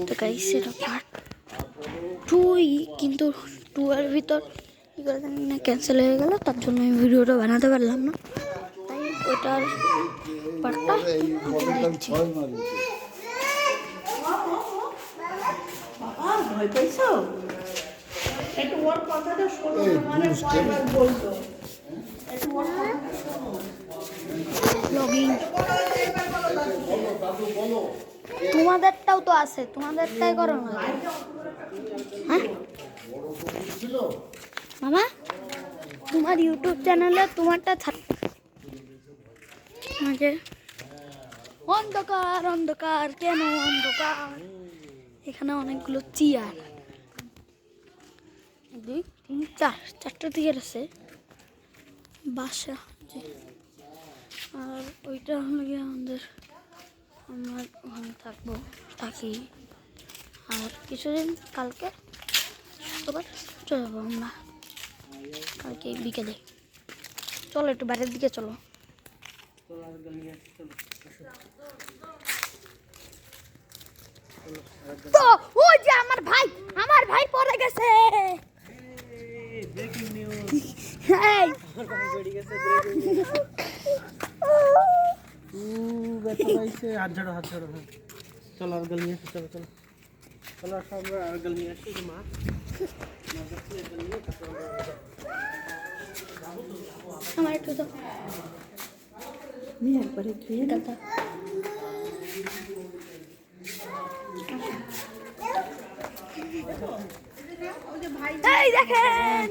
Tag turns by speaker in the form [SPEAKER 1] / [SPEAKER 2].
[SPEAKER 1] তো গাইস এটা পার্ট 2 কিন্তু 2 এর ভিতর কি করে জানি না ক্যান্সেল হয়ে গেল, তার জন্য আমি ভিডিওটা বানাতে পারলাম না। তাই ওটার পার্টটা দিচ্ছি।
[SPEAKER 2] ভয় পাইছো? একটু ওর কথাটা শোনো, মানে কয়বার বলতো। একটু ওর কথাটা শোনো।
[SPEAKER 1] ব্লগিং তোমাদেরটাও তো আছে, তোমাদেরটাই করো না। হ্যাঁ মামা, তোমার ইউটিউব চ্যানেলে তোমারটা মাঝে অন্ধকার অন্ধকার কেন অন্ধকার, এখানে অনেকগুলো চেয়ার 2 3 4টা চেয়ার আছে বাসা। আর ওইটা হলো গিয়ে আমার ওখানে থাকি। আর কিছুদিন কালকে শুক্রবার চলে যাবো আমরা, কালকে বিকেলে। চলো একটু বাইরের দিকে চলো। তো ওই যে আমার ভাই পড়ে গেছে। ব্রেকিং নিউজ, এই আমার ভাই পড়ে গেছে। ব্রেকিং নিউজ, ব্যথা পাইছে। হাত ঝাড়ো চলো আর গল নিয়ে চলো সব আর গল নিয়ে আসি। মা আমার একটু তো
[SPEAKER 2] নিয়ে একবারে খেয়ে
[SPEAKER 1] দাদা এই দেখেন